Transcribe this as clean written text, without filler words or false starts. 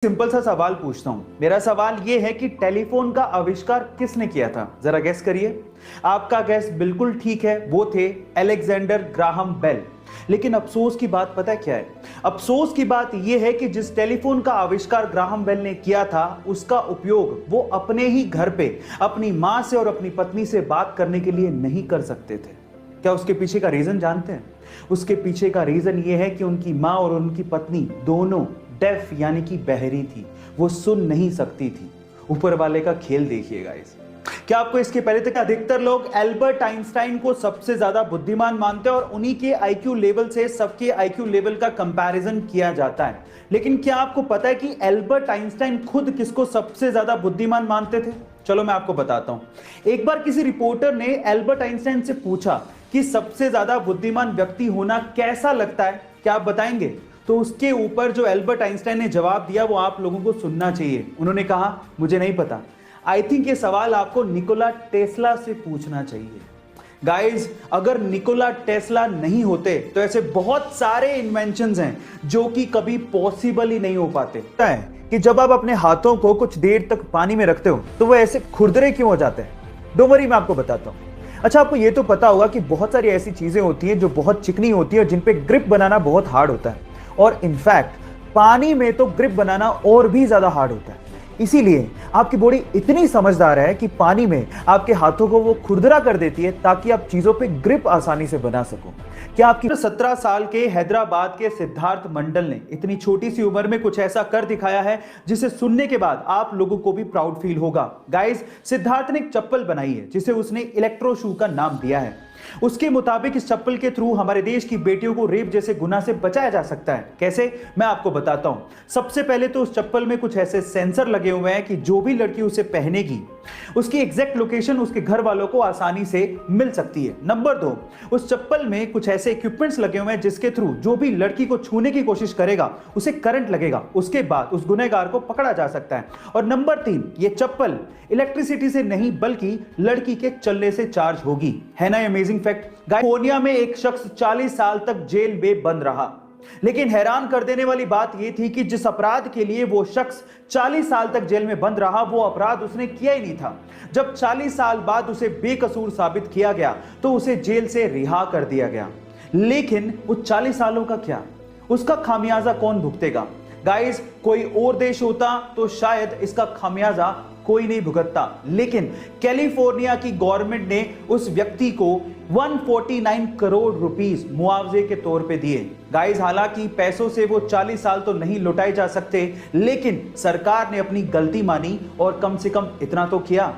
Simple सा सवाल पूछता हूं। मेरा सवाल यह है कि टेलीफोन का आविष्कार किसने किया था? जरा गैस करिए। आपका गैस बिल्कुल ठीक है, वो थे अलेक्जेंडर ग्राहम बेल। लेकिन अफसोस की बात पता है क्या है? अफसोस की बात यह है कि जिस टेलीफोन का आविष्कार ग्राहम बेल ने किया था, उसका उपयोग वो अपने ही घर पे अपनी मां से और अपनी पत्नी से बात करने के लिए नहीं कर सकते थे। क्या उसके पीछे का रीजन जानते हैं? उसके पीछे का रीजन ये है कि उनकी मां और उनकी पत्नी दोनों डेफ यानी कि बहरी थी। वो सुन नहीं सकती थी। ऊपर वाले का खेल देखिएगा इस। क्या आपको इसके पहले तक अधिकतर लोग एल्बर्ट आइंस्टाइन को सबसे ज्यादा बुद्धिमान मानते हैं और उन्हीं के आईक्यू लेवल से सबके आईक्यू लेवल का कंपैरिजन किया जाता है। लेकिन क्या आपको पता है कि एल्बर्ट आइंस्टाइन खुद किसको सबसे ज्यादा बुद्धिमान मानते थे? चलो मैं आपको बताता हूं। एक बार किसी रिपोर्टर ने एल्बर्ट आइंस्टाइन से पूछा कि सबसे ज्यादा बुद्धिमान व्यक्ति होना कैसा लगता है, क्या आप बताएंगे? तो उसके ऊपर जो एल्बर्ट आइंस्टाइन ने जवाब दिया वो आप लोगों को सुनना चाहिए। उन्होंने कहा, मुझे नहीं पता। आई थिंक ये सवाल आपको निकोला टेस्ला से पूछना चाहिए। गाइस, अगर निकोला टेस्ला नहीं होते तो ऐसे बहुत सारे इन्वेंशंस हैं जो कि कभी पॉसिबल ही नहीं हो पाते। कि जब आप अपने हाथों को कुछ देर तक पानी में रखते हो तो वो ऐसे खुरदरे क्यों हो जाते हैं? डोंट वरी, मैं आपको बताता हूं। अच्छा, आपको ये तो पता होगा कि बहुत सारी ऐसी चीजें होती हैं जो बहुत चिकनी होती है और जिन पे ग्रिप बनाना बहुत हार्ड होता है। और इनफैक्ट पानी में तो ग्रिप बनाना और भी ज्यादा हार्ड होता है। इसीलिए आपकी बॉडी इतनी समझदार है कि पानी में आपके हाथों को वो खुरदरा कर देती है ताकि आप चीजों पे ग्रिप आसानी से बना सको। क्या आपकी 17 साल के हैदराबाद के सिद्धार्थ मंडल ने इतनी छोटी सी उम्र में कुछ ऐसा कर दिखाया है जिसे सुनने के बाद आप लोगों को भी प्राउड फील होगा? गाइस, सिद्धार्थ ने एक चप्पल बनाई है जिसे उसने इलेक्ट्रो शू का नाम दिया है। उसके मुताबिक इस चप्पल के थ्रू हमारे देश की बेटियों को रेप जैसे गुनाह से बचाया जा सकता है। कैसे? मैं आपको बताता हूं। सबसे पहले तो उस चप्पल में कुछ ऐसे सेंसर लगे हुए हैं कि जो भी लड़की उसे पहनेगी उसकी एग्जैक्ट लोकेशन उसके घर वालों को आसानी से मिल सकती है। नंबर 2, उस चप्पल में कुछ ऐसे इक्विपमेंट्स लगे हुए हैं जिसके थ्रू जो भी लड़की को छूने की कोशिश करेगा उसे करंट लगेगा, उसके बाद उस गुनहगार को पकड़ा जा सकता है। और नंबर 3, ये चप्पल इलेक्ट्रिसिटी से नहीं बल्कि लड़की के चलने से चार्ज होगी। है ना अमेजिंग फैक्ट? कैलिफोर्निया में एक शख्स 40 साल तक जेल में बंद रहा। लेकिन हैरान कर देने वाली बात यह थी कि जिस अपराध के लिए वो शख्स 40 साल तक जेल में बंद रहा, वो अपराध उसने किया ही नहीं था। जब 40 साल बाद उसे बेकसूर साबित किया गया तो उसे जेल से रिहा कर दिया गया। लेकिन उस 40 सालों का क्या? उसका खामियाजा कौन भुगतेगा? गाइस, कोई और देश होता तो शायद इसका खामियाजा कोई नहीं भुगतता, लेकिन कैलिफोर्निया की गवर्नमेंट ने उस व्यक्ति को 149 करोड़ रुपीस मुआवजे के तौर पे दिए। गाइस, हालांकि पैसों से वो 40 साल तो नहीं लौटाए जा सकते, लेकिन सरकार ने अपनी गलती मानी और कम से कम इतना तो किया।